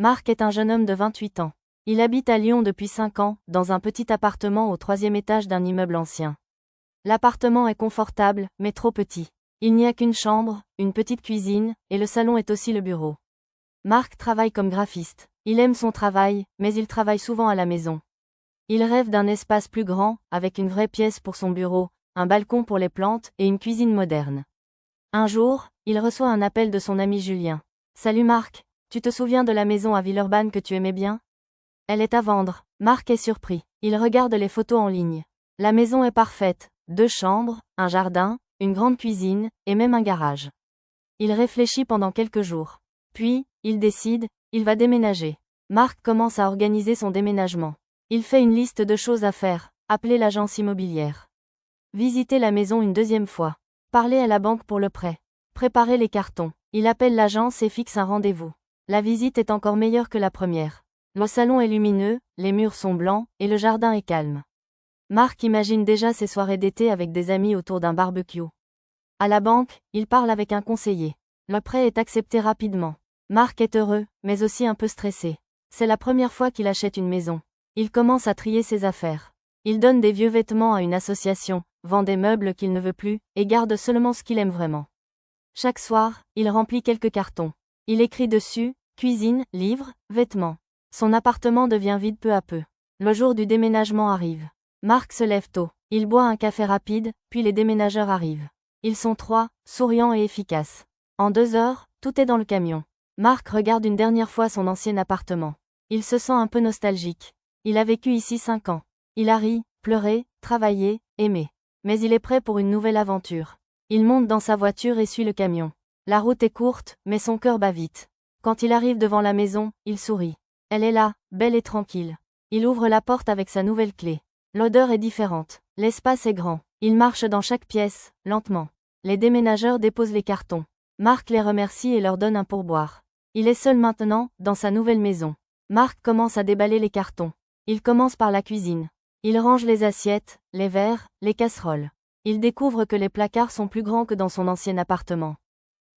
Marc est un jeune homme de 28 ans. Il habite à Lyon depuis 5 ans, dans un petit appartement au 3e étage d'un immeuble ancien. L'appartement est confortable, mais trop petit. Il n'y a qu'une chambre, une petite cuisine, et le salon est aussi le bureau. Marc travaille comme graphiste. Il aime son travail, mais il travaille souvent à la maison. Il rêve d'un espace plus grand, avec une vraie pièce pour son bureau, un balcon pour les plantes et une cuisine moderne. Un jour, il reçoit un appel de son ami Julien. « Salut Marc, tu te souviens de la maison à Villeurbanne que tu aimais bien ? Elle est à vendre. » Marc est surpris. Il regarde les photos en ligne. La maison est parfaite. 2 chambres, un jardin, une grande cuisine, et même un garage. Il réfléchit pendant quelques jours. Puis, il décide, il va déménager. Marc commence à organiser son déménagement. Il fait une liste de choses à faire, appeler l'agence immobilière. Visiter la maison une 2e fois. Parler à la banque pour le prêt. Préparer les cartons. Il appelle l'agence et fixe un rendez-vous. La visite est encore meilleure que la première. Le salon est lumineux, les murs sont blancs, et le jardin est calme. Marc imagine déjà ses soirées d'été avec des amis autour d'un barbecue. À la banque, il parle avec un conseiller. Le prêt est accepté rapidement. Marc est heureux, mais aussi un peu stressé. C'est la première fois qu'il achète une maison. Il commence à trier ses affaires. Il donne des vieux vêtements à une association, vend des meubles qu'il ne veut plus, et garde seulement ce qu'il aime vraiment. Chaque soir, il remplit quelques cartons. Il écrit dessus, cuisine, livres, vêtements. Son appartement devient vide peu à peu. Le jour du déménagement arrive. Marc se lève tôt. Il boit un café rapide, puis les déménageurs arrivent. Ils sont 3, souriants et efficaces. En 2 heures, tout est dans le camion. Marc regarde une dernière fois son ancien appartement. Il se sent un peu nostalgique. Il a vécu ici 5 ans. Il a ri, pleuré, travaillé, aimé. Mais il est prêt pour une nouvelle aventure. Il monte dans sa voiture et suit le camion. La route est courte, mais son cœur bat vite. Quand il arrive devant la maison, il sourit. Elle est là, belle et tranquille. Il ouvre la porte avec sa nouvelle clé. L'odeur est différente. L'espace est grand. Il marche dans chaque pièce, lentement. Les déménageurs déposent les cartons. Marc les remercie et leur donne un pourboire. Il est seul maintenant, dans sa nouvelle maison. Marc commence à déballer les cartons. Il commence par la cuisine. Il range les assiettes, les verres, les casseroles. Il découvre que les placards sont plus grands que dans son ancien appartement.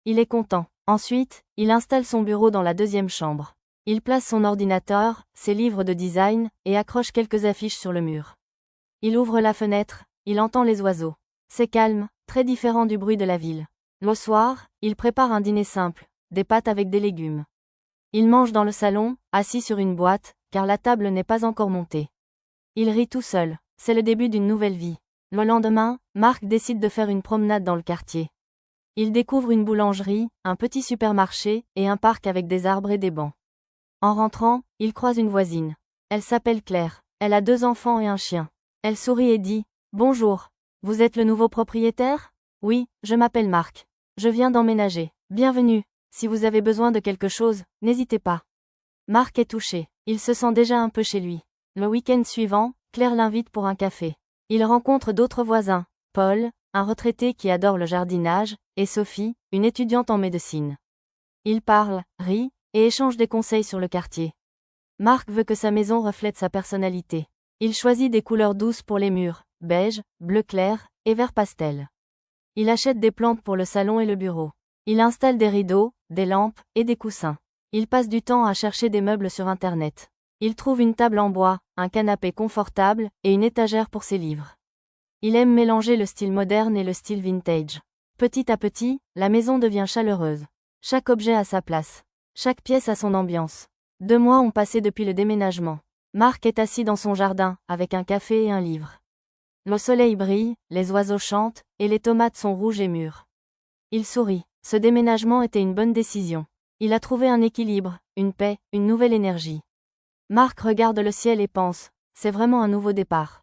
Il est content. Ensuite, il installe son bureau dans la 2e chambre. Il place son ordinateur, ses livres de design, et accroche quelques affiches sur le mur. Il ouvre la fenêtre, il entend les oiseaux. C'est calme, très différent du bruit de la ville. Le soir, il prépare un dîner simple, des pâtes avec des légumes. Il mange dans le salon, assis sur une boîte, car la table n'est pas encore montée. Il rit tout seul, c'est le début d'une nouvelle vie. Le lendemain, Marc décide de faire une promenade dans le quartier. Il découvre une boulangerie, un petit supermarché, et un parc avec des arbres et des bancs. En rentrant, il croise une voisine. Elle s'appelle Claire. Elle a 2 enfants et un chien. Elle sourit et dit « Bonjour. Vous êtes le nouveau propriétaire ? Oui, je m'appelle Marc. Je viens d'emménager. Bienvenue. Si vous avez besoin de quelque chose, n'hésitez pas. » Marc est touché. Il se sent déjà un peu chez lui. Le week-end suivant, Claire l'invite pour un café. Il rencontre d'autres voisins. Paul, un retraité qui adore le jardinage, et Sophie, une étudiante en médecine. Ils parlent, rient, et échangent des conseils sur le quartier. Marc veut que sa maison reflète sa personnalité. Il choisit des couleurs douces pour les murs, beige, bleu clair, et vert pastel. Il achète des plantes pour le salon et le bureau. Il installe des rideaux, des lampes, et des coussins. Il passe du temps à chercher des meubles sur Internet. Il trouve une table en bois, un canapé confortable, et une étagère pour ses livres. Il aime mélanger le style moderne et le style vintage. Petit à petit, la maison devient chaleureuse. Chaque objet a sa place. Chaque pièce a son ambiance. 2 mois ont passé depuis le déménagement. Marc est assis dans son jardin, avec un café et un livre. Le soleil brille, les oiseaux chantent, et les tomates sont rouges et mûres. Il sourit. Ce déménagement était une bonne décision. Il a trouvé un équilibre, une paix, une nouvelle énergie. Marc regarde le ciel et pense, c'est vraiment un nouveau départ.